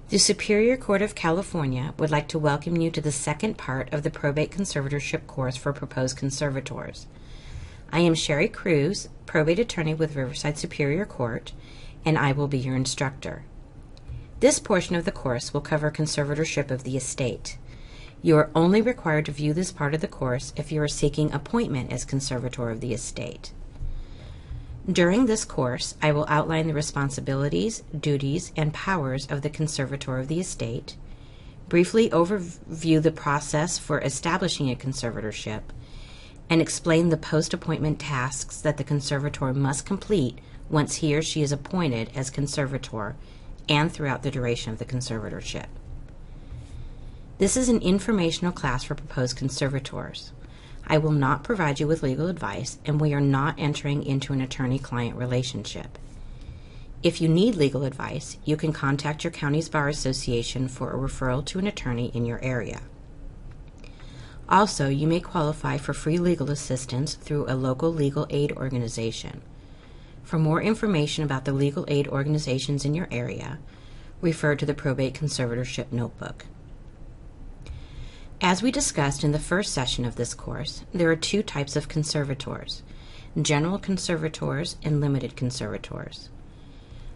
The Superior Court of California would like to welcome you to the second part of the Probate Conservatorship course for proposed conservators. I am Sherry Cruz, probate attorney with Riverside Superior Court, and I will be your instructor. This portion of the course will cover conservatorship of the estate. You are only required to view this part of the course if you are seeking appointment as conservator of the estate. During this course, I will outline the responsibilities, duties, and powers of the conservator of the estate, briefly overview the process for establishing a conservatorship, and explain the post-appointment tasks that the conservator must complete once he or she is appointed as conservator and throughout the duration of the conservatorship. This is an informational class for proposed conservators. I will not provide you with legal advice, and we are not entering into an attorney-client relationship. If you need legal advice, you can contact your county's bar association for a referral to an attorney in your area. Also, you may qualify for free legal assistance through a local legal aid organization. For more information about the legal aid organizations in your area, refer to the Probate Conservatorship Notebook. As we discussed in the first session of this course, there are two types of conservators: general conservators and limited conservators.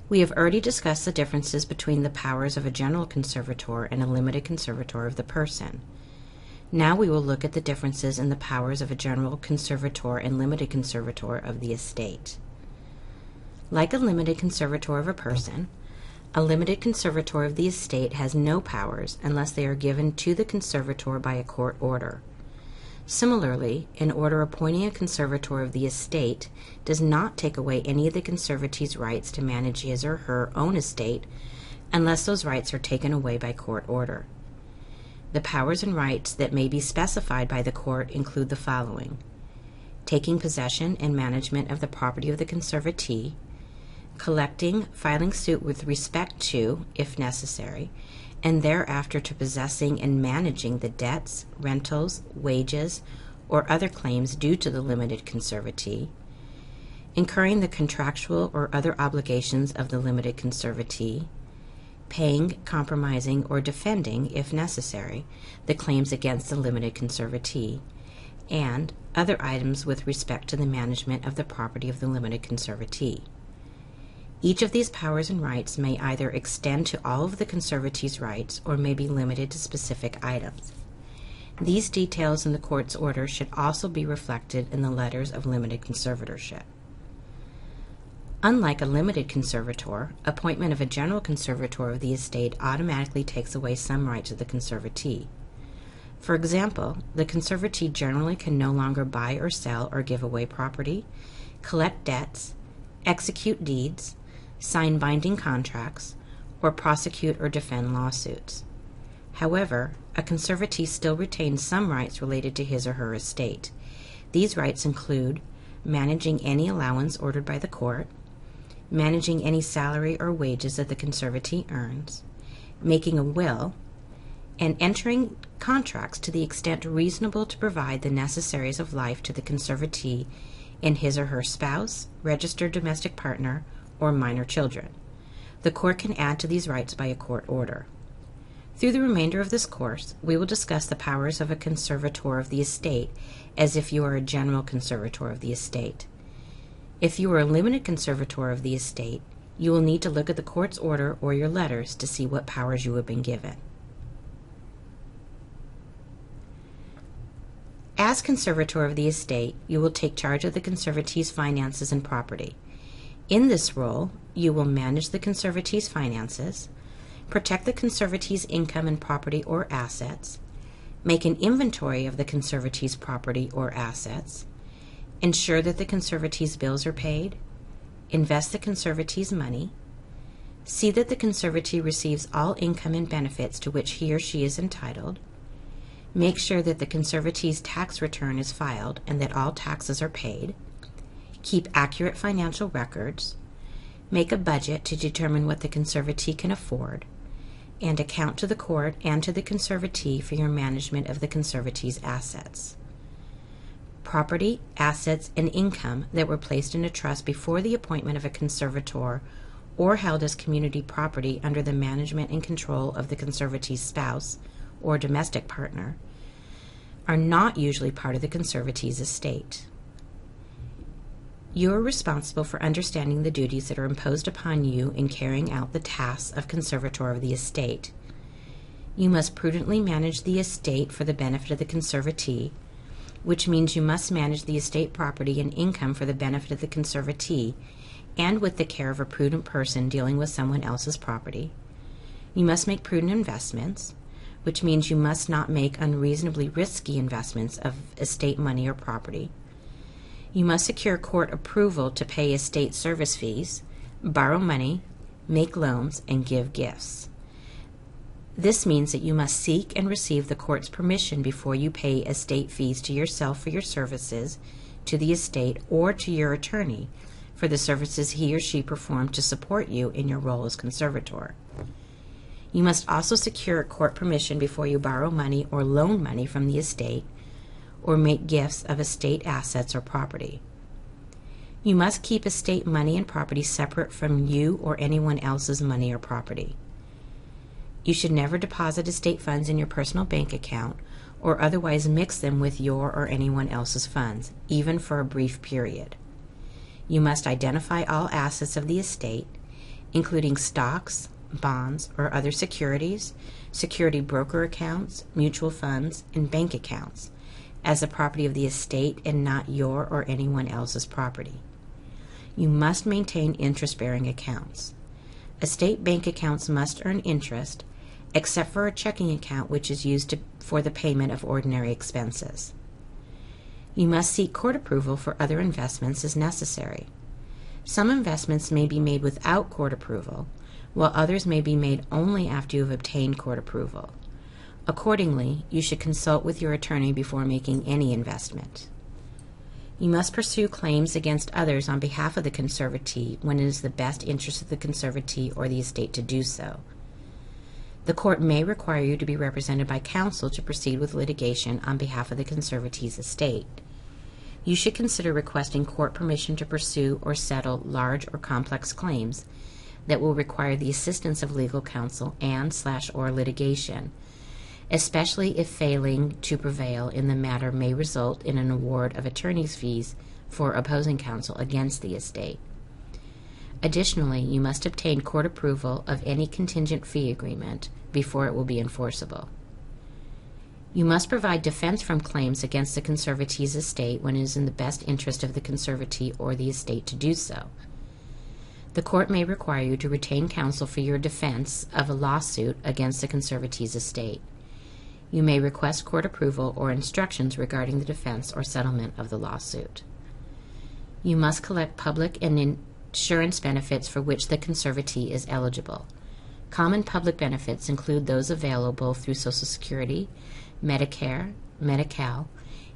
We have already discussed the differences between the powers of a general conservator and a limited conservator of the person. Now we will look at the differences in the powers of a general conservator and limited conservator of the estate. Like a limited conservator of a person, a limited conservator of the estate has no powers unless they are given to the conservator by a court order. Similarly, an order appointing a conservator of the estate does not take away any of the conservatee's rights to manage his or her own estate unless those rights are taken away by court order. The powers and rights that may be specified by the court include the following: taking possession and management of the property of the conservatee, collecting, filing suit with respect to, if necessary, and thereafter to possessing and managing the debts, rentals, wages, or other claims due to the limited conservatee, incurring the contractual or other obligations of the limited conservatee, paying, compromising, or defending, if necessary, the claims against the limited conservatee, and other items with respect to the management of the property of the limited conservatee. Each of these powers and rights may either extend to all of the conservatee's rights or may be limited to specific items. These details in the court's order should also be reflected in the letters of limited conservatorship. Unlike a limited conservator, appointment of a general conservator of the estate automatically takes away some rights of the conservatee. For example, the conservatee generally can no longer buy or sell or give away property, collect debts, execute deeds, sign binding contracts, or prosecute or defend lawsuits. However, a conservatee still retains some rights related to his or her estate. These rights include managing any allowance ordered by the court, managing any salary or wages that the conservatee earns, making a will, and entering contracts to the extent reasonable to provide the necessaries of life to the conservatee and his or her spouse, registered domestic partner, or minor children. The court can add to these rights by a court order. Through the remainder of this course, we will discuss the powers of a conservator of the estate as if you are a general conservator of the estate. If you are a limited conservator of the estate, you will need to look at the court's order or your letters to see what powers you have been given. As conservator of the estate, you will take charge of the conservatee's finances and property. In this role, you will manage the conservatee's finances, protect the conservatee's income and property or assets, make an inventory of the conservatee's property or assets, ensure that the conservatee's bills are paid, invest the conservatee's money, see that the conservatee receives all income and benefits to which he or she is entitled, make sure that the conservatee's tax return is filed and that all taxes are paid, keep accurate financial records, make a budget to determine what the conservatee can afford, and account to the court and to the conservatee for your management of the conservatee's assets. Property, assets, and income that were placed in a trust before the appointment of a conservator or held as community property under the management and control of the conservatee's spouse or domestic partner, are not usually part of the conservatee's estate. You are responsible for understanding the duties that are imposed upon you in carrying out the tasks of conservator of the estate. You must prudently manage the estate for the benefit of the conservatee, which means you must manage the estate property and income for the benefit of the conservatee and with the care of a prudent person dealing with someone else's property. You must make prudent investments, which means you must not make unreasonably risky investments of estate money or property. You must secure court approval to pay estate service fees, borrow money, make loans, and give gifts. This means that you must seek and receive the court's permission before you pay estate fees to yourself for your services, to the estate, or to your attorney for the services he or she performed to support you in your role as conservator. You must also secure court permission before you borrow money or loan money from the estate or make gifts of estate assets or property. You must keep estate money and property separate from you or anyone else's money or property. You should never deposit estate funds in your personal bank account or otherwise mix them with your or anyone else's funds, even for a brief period. You must identify all assets of the estate, including stocks, bonds, or other securities, security broker accounts, mutual funds, and bank accounts, as the property of the estate and not your or anyone else's property. You must maintain interest-bearing accounts. Estate bank accounts must earn interest, except for a checking account which is used for the payment of ordinary expenses. You must seek court approval for other investments as necessary. Some investments may be made without court approval, while others may be made only after you have obtained court approval. Accordingly, you should consult with your attorney before making any investment. You must pursue claims against others on behalf of the conservatee when it is the best interest of the conservatee or the estate to do so. The court may require you to be represented by counsel to proceed with litigation on behalf of the conservatee's estate. You should consider requesting court permission to pursue or settle large or complex claims that will require the assistance of legal counsel and/or litigation, especially if failing to prevail in the matter may result in an award of attorney's fees for opposing counsel against the estate. Additionally, you must obtain court approval of any contingent fee agreement before it will be enforceable. You must provide defense from claims against the conservatee's estate when it is in the best interest of the conservatee or the estate to do so. The court may require you to retain counsel for your defense of a lawsuit against the conservatee's estate. You may request court approval or instructions regarding the defense or settlement of the lawsuit. You must collect public and insurance benefits for which the conservatee is eligible. Common public benefits include those available through Social Security, Medicare, Medi-Cal,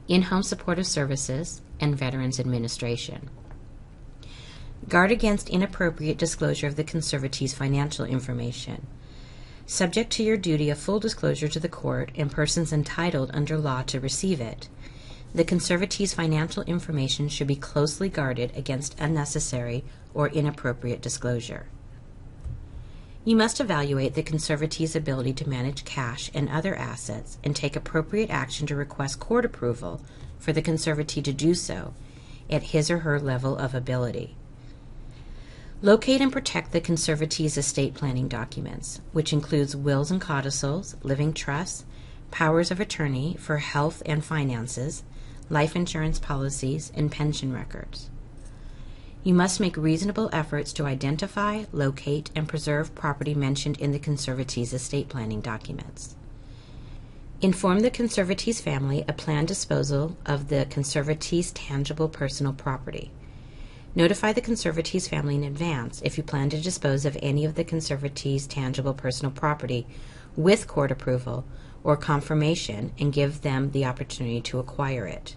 in-home supportive services, and Veterans Administration. Guard against inappropriate disclosure of the conservatee's financial information. Subject to your duty of full disclosure to the court and persons entitled under law to receive it, the conservatee's financial information should be closely guarded against unnecessary or inappropriate disclosure. You must evaluate the conservatee's ability to manage cash and other assets and take appropriate action to request court approval for the conservatee to do so at his or her level of ability. Locate and protect the conservatee's estate planning documents, which includes wills and codicils, living trusts, powers of attorney for health and finances, life insurance policies, and pension records. You must make reasonable efforts to identify, locate, and preserve property mentioned in the conservatee's estate planning documents. Inform the conservatee's family of planned disposal of the conservatee's tangible personal property. Notify the conservatee's family in advance if you plan to dispose of any of the conservatee's tangible personal property with court approval or confirmation and give them the opportunity to acquire it.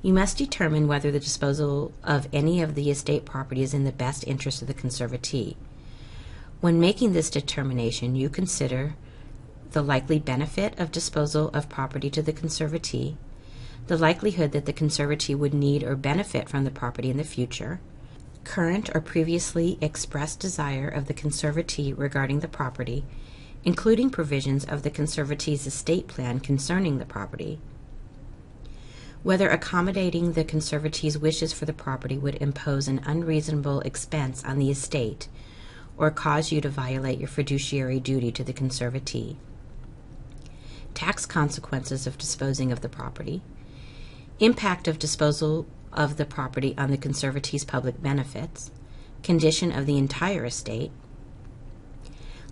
You must determine whether the disposal of any of the estate property is in the best interest of the conservatee. When making this determination, you consider the likely benefit of disposal of property to the conservatee, the likelihood that the conservatee would need or benefit from the property in the future, current or previously expressed desire of the conservatee regarding the property, including provisions of the conservatee's estate plan concerning the property, whether accommodating the conservatee's wishes for the property would impose an unreasonable expense on the estate or cause you to violate your fiduciary duty to the conservatee, tax consequences of disposing of the property, impact of disposal of the property on the conservatee's public benefits, condition of the entire estate,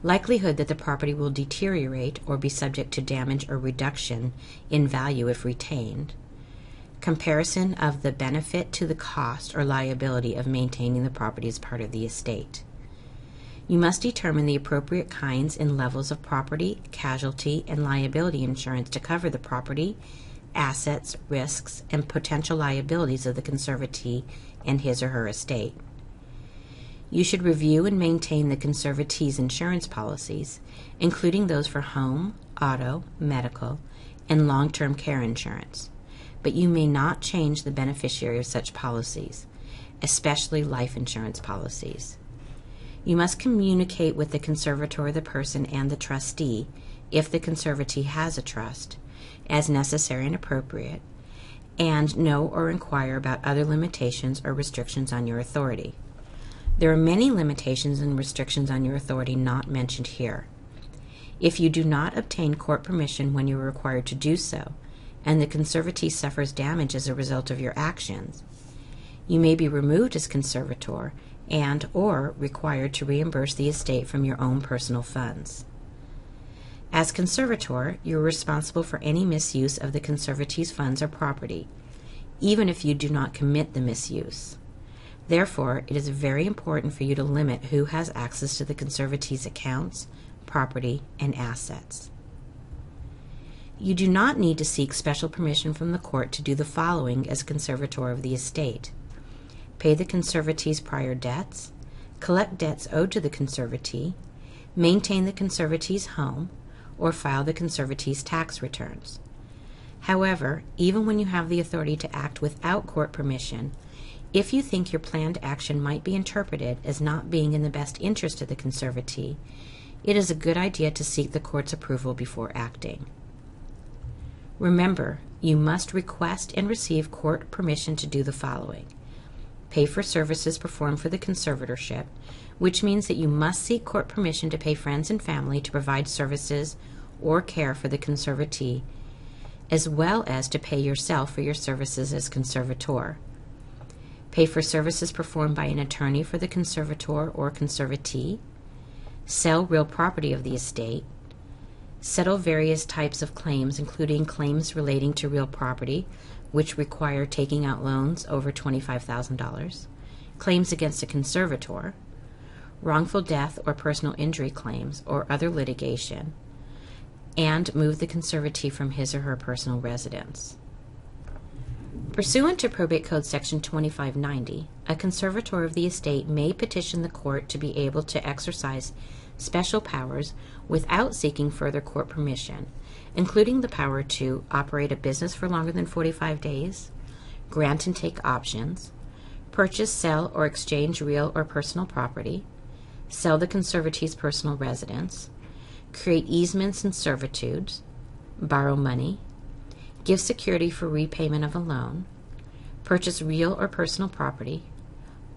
likelihood that the property will deteriorate or be subject to damage or reduction in value if retained, comparison of the benefit to the cost or liability of maintaining the property as part of the estate. You must determine the appropriate kinds and levels of property, casualty, and liability insurance to cover the property, assets, risks, and potential liabilities of the conservatee and his or her estate. You should review and maintain the conservatee's insurance policies, including those for home, auto, medical, and long-term care insurance, but you may not change the beneficiary of such policies, especially life insurance policies. You must communicate with the conservator, the person, and the trustee, if the conservatee has a trust, as necessary and appropriate, and know or inquire about other limitations or restrictions on your authority. There are many limitations and restrictions on your authority not mentioned here. If you do not obtain court permission when you are required to do so, and the conservatee suffers damage as a result of your actions, you may be removed as conservator and or required to reimburse the estate from your own personal funds. As conservator, you are responsible for any misuse of the conservatee's funds or property, even if you do not commit the misuse. Therefore, it is very important for you to limit who has access to the conservatee's accounts, property, and assets. You do not need to seek special permission from the court to do the following as conservator of the estate: pay the conservatee's prior debts, collect debts owed to the conservatee, maintain the conservatee's home, or file the conservatee's tax returns. However, even when you have the authority to act without court permission, if you think your planned action might be interpreted as not being in the best interest of the conservatee, it is a good idea to seek the court's approval before acting. Remember, you must request and receive court permission to do the following: pay for services performed for the conservatorship, which means that you must seek court permission to pay friends and family to provide services or care for the conservatee, as well as to pay yourself for your services as conservator. Pay for services performed by an attorney for the conservator or conservatee, sell real property of the estate, settle various types of claims, including claims relating to real property, which require taking out loans over $25,000, claims against a conservator, wrongful death or personal injury claims or other litigation, and move the conservatee from his or her personal residence. Pursuant to Probate Code Section 2590, a conservator of the estate may petition the court to be able to exercise special powers without seeking further court permission, including the power to operate a business for longer than 45 days, grant and take options, purchase, sell, or exchange real or personal property, sell the conservatee's personal residence, create easements and servitudes, borrow money, give security for repayment of a loan, purchase real or personal property,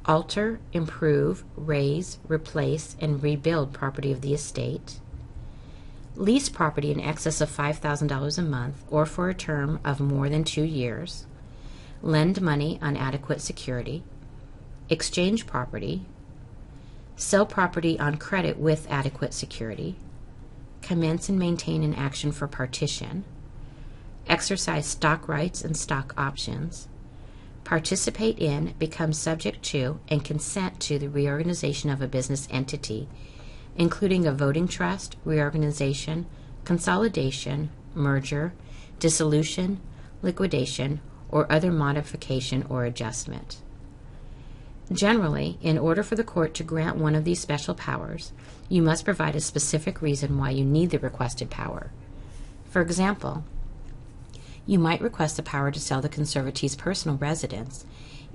alter, improve, raise, replace, and rebuild property of the estate, lease property in excess of $5,000 a month or for a term of more than 2 years, lend money on adequate security, exchange property, sell property on credit with adequate security, commence and maintain an action for partition, exercise stock rights and stock options, participate in, become subject to, and consent to the reorganization of a business entity, including a voting trust, reorganization, consolidation, merger, dissolution, liquidation, or other modification or adjustment. Generally, in order for the court to grant one of these special powers, you must provide a specific reason why you need the requested power. For example, you might request the power to sell the conservatee's personal residence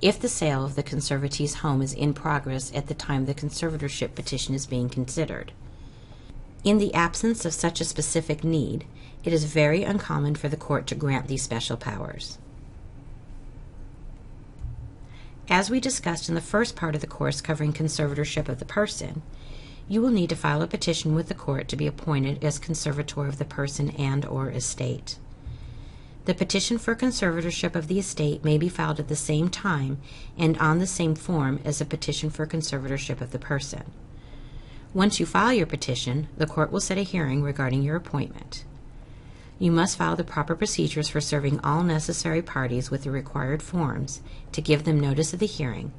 if the sale of the conservatee's home is in progress at the time the conservatorship petition is being considered. In the absence of such a specific need, it is very uncommon for the court to grant these special powers. As we discussed in the first part of the course covering conservatorship of the person, you will need to file a petition with the court to be appointed as conservator of the person and/or estate. The petition for conservatorship of the estate may be filed at the same time and on the same form as a petition for conservatorship of the person. Once you file your petition, the court will set a hearing regarding your appointment. You must follow the proper procedures for serving all necessary parties with the required forms to give them notice of the hearing,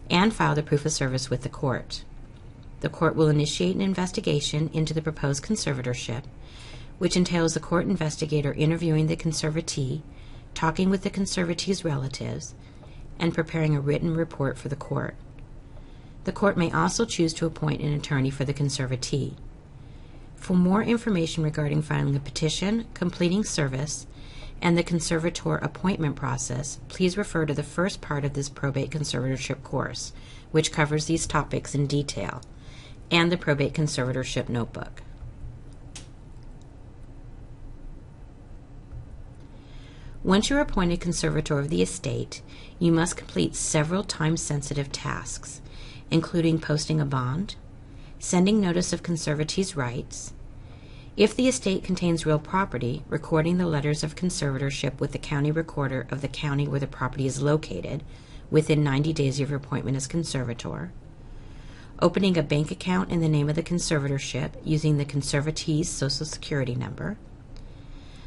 and file the proof of service with the court. The court will initiate an investigation into the proposed conservatorship, which entails the court investigator interviewing the conservatee, talking with the conservatee's relatives, and preparing a written report for the court. The court may also choose to appoint an attorney for the conservatee. For more information regarding filing a petition, completing service, and the conservator appointment process, please refer to the first part of this probate conservatorship course, which covers these topics in detail, and the probate conservatorship notebook. Once you are appointed conservator of the estate, you must complete several time-sensitive tasks, including posting a bond, sending notice of conservatee's rights, if the estate contains real property, recording the letters of conservatorship with the county recorder of the county where the property is located within 90 days of your appointment as conservator, opening a bank account in the name of the conservatorship using the conservatee's Social Security number,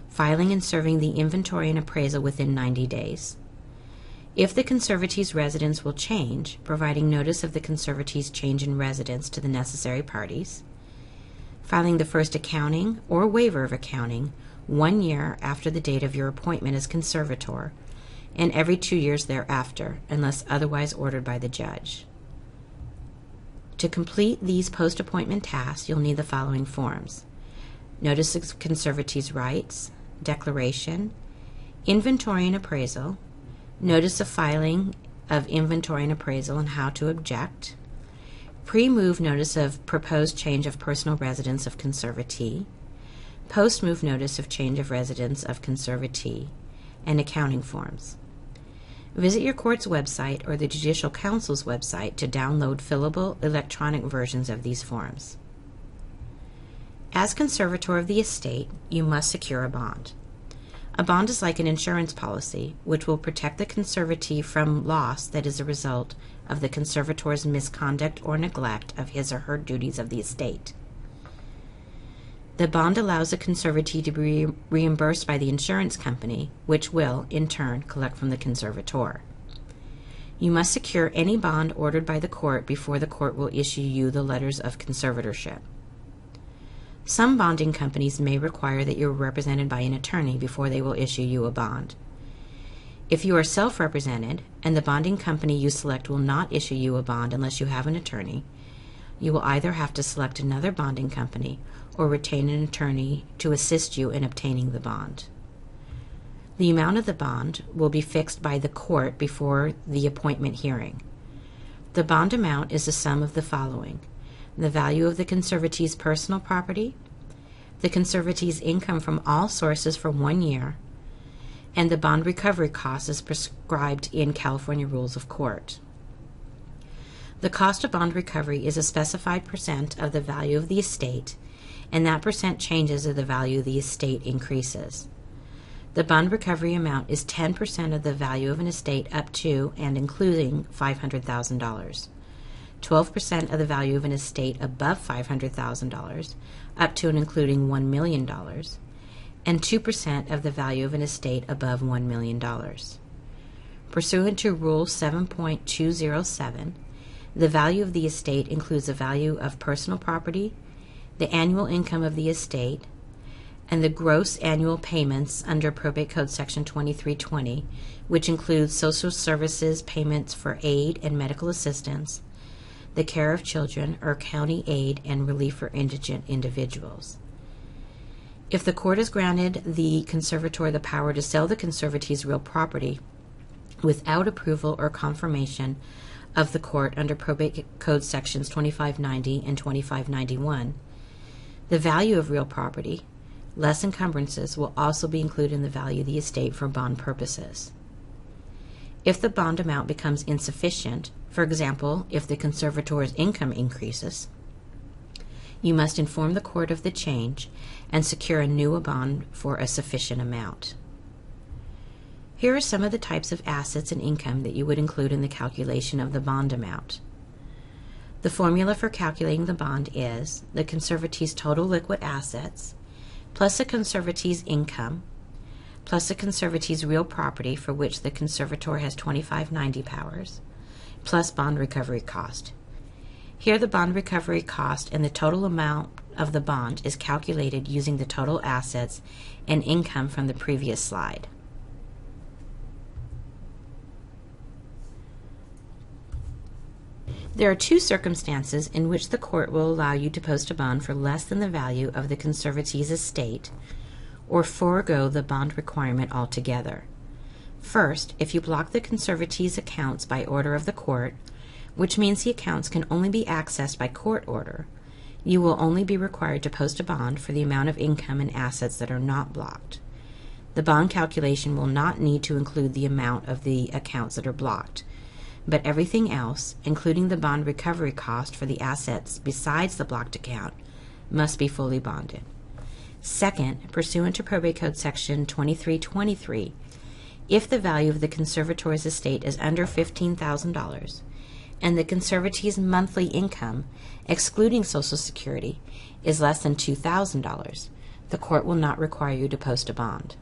filing and serving the inventory and appraisal within 90 days. If the conservatee's residence will change, providing notice of the conservatee's change in residence to the necessary parties, filing the first accounting or waiver of accounting 1 year after the date of your appointment as conservator, and every 2 years thereafter, unless otherwise ordered by the judge. To complete these post-appointment tasks, you'll need the following forms: notice of conservatee's rights, declaration, inventory and appraisal, notice of filing of inventory and appraisal and how to object, pre-move notice of proposed change of personal residence of conservatee, post-move notice of change of residence of conservatee, and accounting forms. Visit your court's website or the Judicial Council's website to download fillable electronic versions of these forms. As conservator of the estate, you must secure a bond. A bond is like an insurance policy, which will protect the conservatee from loss that is a result of the conservator's misconduct or neglect of his or her duties of the estate. The bond allows the conservatee to be reimbursed by the insurance company, which will, in turn, collect from the conservator. You must secure any bond ordered by the court before the court will issue you the letters of conservatorship. Some bonding companies may require that you are represented by an attorney before they will issue you a bond. If you are self-represented and the bonding company you select will not issue you a bond unless you have an attorney, you will either have to select another bonding company or retain an attorney to assist you in obtaining the bond. The amount of the bond will be fixed by the court before the appointment hearing. The bond amount is the sum of the following: the value of the conservatee's personal property, the conservatee's income from all sources for 1 year, and the bond recovery cost as prescribed in California Rules of Court. The cost of bond recovery is a specified percent of the value of the estate, and that percent changes as the value of the estate increases. The bond recovery amount is 10% of the value of an estate up to and including $500,000. 12% of the value of an estate above $500,000, up to and including $1 million, and 2% of the value of an estate above $1 million. Pursuant to Rule 7.207, the value of the estate includes the value of personal property, the annual income of the estate, and the gross annual payments under Probate Code Section 2320, which includes social services payments for aid and medical assistance, the care of children, or county aid and relief for indigent individuals. If the court has granted the conservator the power to sell the conservatee's real property without approval or confirmation of the court under Probate Code Sections 2590 and 2591, the value of real property, less encumbrances, will also be included in the value of the estate for bond purposes. If the bond amount becomes insufficient, for example, if the conservator's income increases, you must inform the court of the change and secure a new bond for a sufficient amount. Here are some of the types of assets and income that you would include in the calculation of the bond amount. The formula for calculating the bond is the conservatee's total liquid assets plus the conservatee's income plus the conservatee's real property for which the conservator has 2590 powers plus bond recovery cost. Here the bond recovery cost and the total amount of the bond is calculated using the total assets and income from the previous slide. There are two circumstances in which the court will allow you to post a bond for less than the value of the conservatee's estate or forego the bond requirement altogether. First, if you block the conservatee's accounts by order of the court, which means the accounts can only be accessed by court order, you will only be required to post a bond for the amount of income and assets that are not blocked. The bond calculation will not need to include the amount of the accounts that are blocked, but everything else, including the bond recovery cost for the assets besides the blocked account, must be fully bonded. Second, pursuant to Probate Code Section 2323, if the value of the conservator's estate is under $15,000 and the conservatee's monthly income, excluding Social Security, is less than $2,000, the court will not require you to post a bond.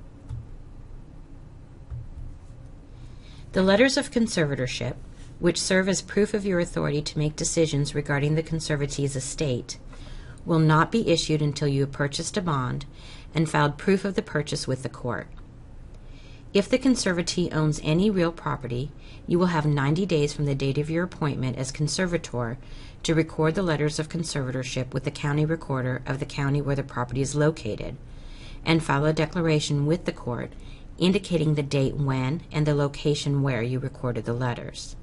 The letters of conservatorship, which serve as proof of your authority to make decisions regarding the conservatee's estate, will not be issued until you have purchased a bond and filed proof of the purchase with the court. If the conservatee owns any real property, you will have 90 days from the date of your appointment as conservator to record the letters of conservatorship with the county recorder of the county where the property is located and file a declaration with the court indicating the date when and the location where you recorded the letters.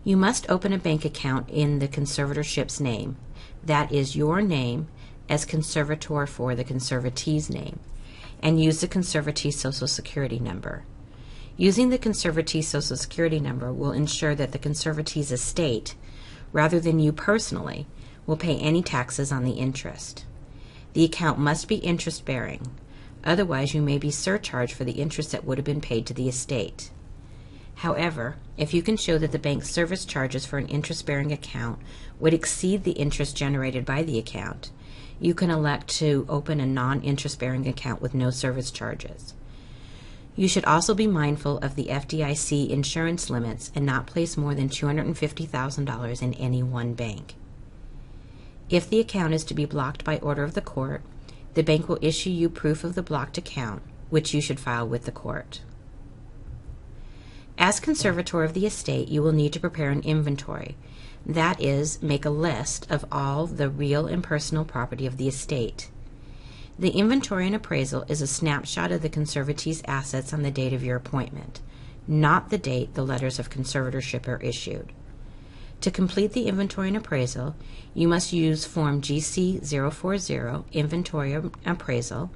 You must open a bank account in the conservatorship's name, that is your name as conservator for the conservatee's name, and use the conservatee's Social Security number. Using the conservatee's Social Security number will ensure that the conservatee's estate, rather than you personally, will pay any taxes on the interest. The account must be interest-bearing. Otherwise, you may be surcharged for the interest that would have been paid to the estate. However, if you can show that the bank's service charges for an interest-bearing account would exceed the interest generated by the account, you can elect to open a non-interest-bearing account with no service charges. You should also be mindful of the FDIC insurance limits and not place more than $250,000 in any one bank. If the account is to be blocked by order of the court, the bank will issue you proof of the blocked account, which you should file with the court. As conservator of the estate, you will need to prepare an inventory. That is, make a list of all the real and personal property of the estate. The inventory and appraisal is a snapshot of the conservatee's assets on the date of your appointment, not the date the letters of conservatorship are issued. To complete the inventory and appraisal, you must use Form GC-040, Inventory Appraisal,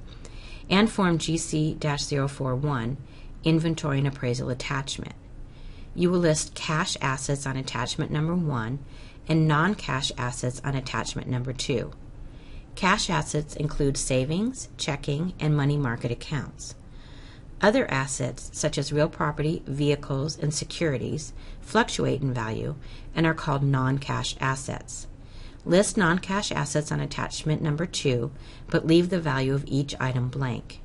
and Form GC-041, Inventory and Appraisal Attachment. You will list cash assets on attachment number 1 and non-cash assets on attachment number 2. Cash assets include savings, checking, and money market accounts. Other assets, such as real property, vehicles, and securities, fluctuate in value and are called non-cash assets. List non-cash assets on attachment number 2, but leave the value of each item blank.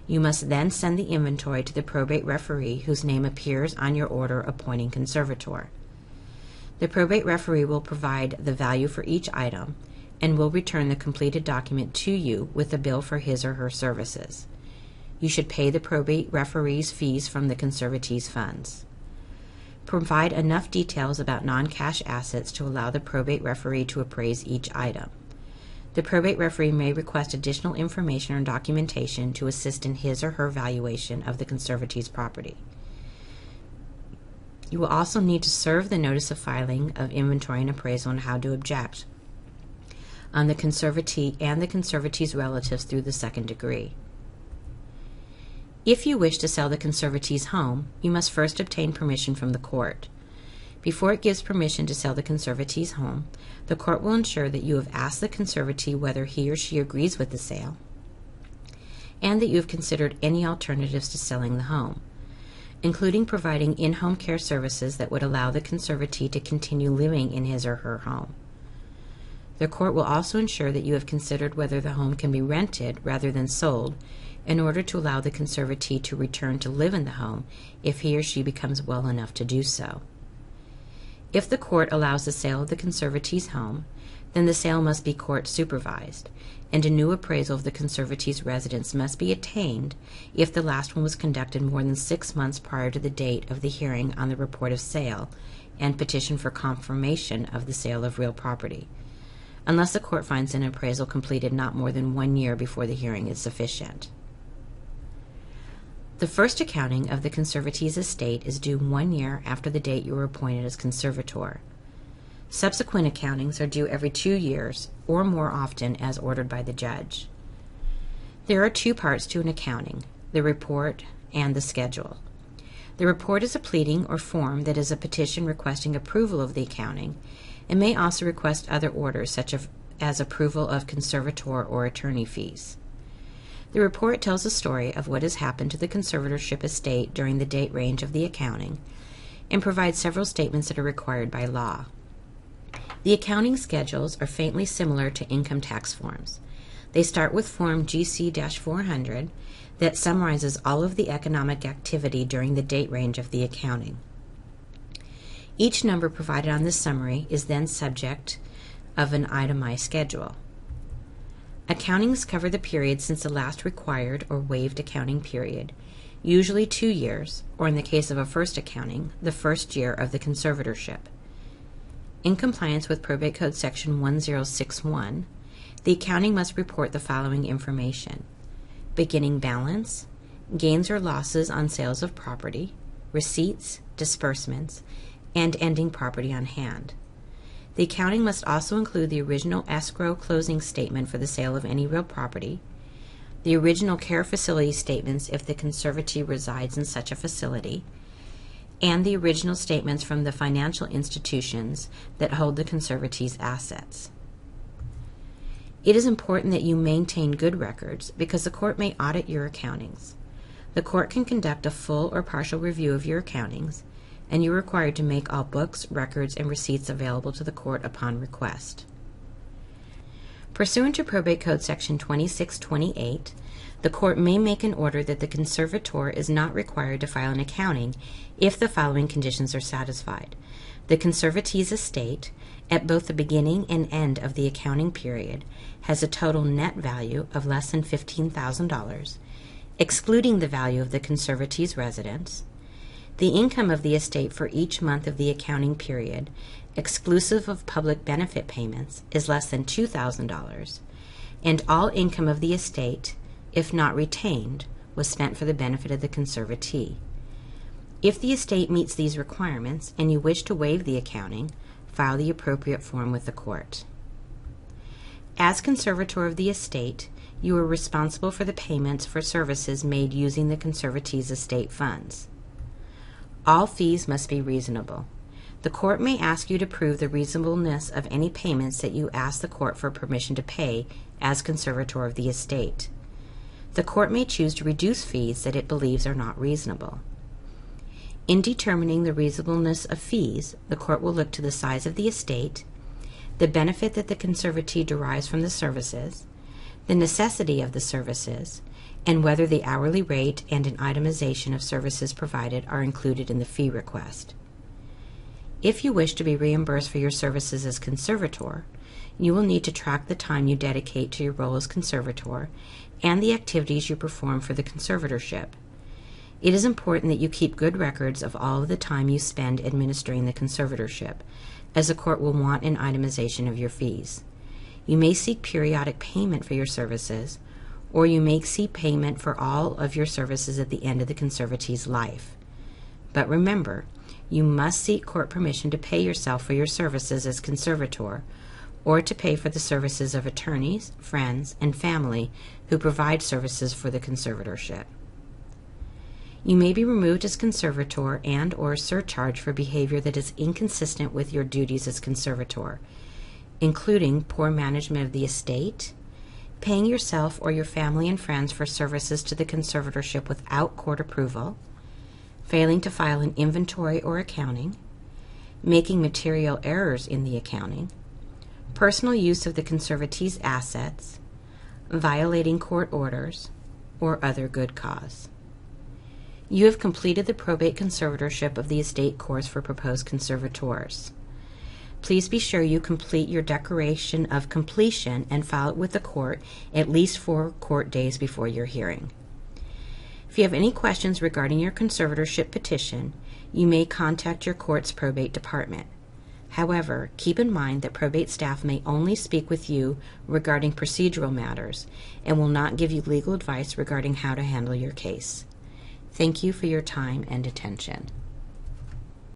You must then send the inventory to the probate referee whose name appears on your order appointing conservator. The probate referee will provide the value for each item and will return the completed document to you with a bill for his or her services. You should pay the probate referee's fees from the conservatee's funds. Provide enough details about non-cash assets to allow the probate referee to appraise each item. The probate referee may request additional information or documentation to assist in his or her valuation of the conservatee's property. You will also need to serve the notice of filing of inventory and appraisal and how to object on the conservatee and the conservatee's relatives through the second degree. If you wish to sell the conservatee's home, you must first obtain permission from the court. Before it gives permission to sell the conservatee's home, the court will ensure that you have asked the conservatee whether he or she agrees with the sale, and that you have considered any alternatives to selling the home, including providing in-home care services that would allow the conservatee to continue living in his or her home. The court will also ensure that you have considered whether the home can be rented rather than sold in order to allow the conservatee to return to live in the home if he or she becomes well enough to do so. If the court allows the sale of the conservatee's home, then the sale must be court supervised, and a new appraisal of the conservatee's residence must be obtained if the last one was conducted more than 6 months prior to the date of the hearing on the report of sale and petition for confirmation of the sale of real property, unless the court finds an appraisal completed not more than 1 year before the hearing is sufficient. The first accounting of the conservatee's estate is due 1 year after the date you were appointed as conservator. Subsequent accountings are due every 2 years or more often as ordered by the judge. There are 2 parts to an accounting: the report and the schedule. The report is a pleading or form that is a petition requesting approval of the accounting, and may also request other orders such as approval of conservator or attorney fees. The report tells a story of what has happened to the conservatorship estate during the date range of the accounting and provides several statements that are required by law. The accounting schedules are faintly similar to income tax forms. They start with Form GC-400 that summarizes all of the economic activity during the date range of the accounting. Each number provided on this summary is then subject of an itemized schedule. Accountings cover the period since the last required or waived accounting period, usually 2 years, or in the case of a first accounting, the first year of the conservatorship. In compliance with Probate Code Section 1061, the accounting must report the following information: beginning balance, gains or losses on sales of property, receipts, disbursements, and ending property on hand. The accounting must also include the original escrow closing statement for the sale of any real property, the original care facility statements if the conservatee resides in such a facility, and the original statements from the financial institutions that hold the conservatee's assets. It is important that you maintain good records because the court may audit your accountings. The court can conduct a full or partial review of your accountings, and you're required to make all books, records, and receipts available to the court upon request. Pursuant to Probate Code Section 2628, the court may make an order that the conservator is not required to file an accounting if the following conditions are satisfied: the conservatee's estate, at both the beginning and end of the accounting period, has a total net value of less than $15,000, excluding the value of the conservatee's residence. The income of the estate for each month of the accounting period, exclusive of public benefit payments, is less than $2,000, and all income of the estate, if not retained, was spent for the benefit of the conservatee. If the estate meets these requirements and you wish to waive the accounting, file the appropriate form with the court. As conservator of the estate, you are responsible for the payments for services made using the conservatee's estate funds. All fees must be reasonable. The court may ask you to prove the reasonableness of any payments that you ask the court for permission to pay as conservator of the estate. The court may choose to reduce fees that it believes are not reasonable. In determining the reasonableness of fees, the court will look to the size of the estate, the benefit that the conservatee derives from the services, the necessity of the services, and whether the hourly rate and an itemization of services provided are included in the fee request. If you wish to be reimbursed for your services as conservator, you will need to track the time you dedicate to your role as conservator and the activities you perform for the conservatorship. It is important that you keep good records of all of the time you spend administering the conservatorship, as the court will want an itemization of your fees. You may seek periodic payment for your services, or you may seek payment for all of your services at the end of the conservatee's life. But remember, you must seek court permission to pay yourself for your services as conservator, or to pay for the services of attorneys, friends, and family who provide services for the conservatorship. You may be removed as conservator and/or surcharged for behavior that is inconsistent with your duties as conservator, including poor management of the estate, paying yourself or your family and friends for services to the conservatorship without court approval, failing to file an inventory or accounting, making material errors in the accounting, personal use of the conservatee's assets, violating court orders, or other good cause. You have completed the probate conservatorship of the estate course for proposed conservators. Please be sure you complete your declaration of completion and file it with the court at least 4 court days before your hearing. If you have any questions regarding your conservatorship petition, you may contact your court's probate department. However, keep in mind that probate staff may only speak with you regarding procedural matters and will not give you legal advice regarding how to handle your case. Thank you for your time and attention.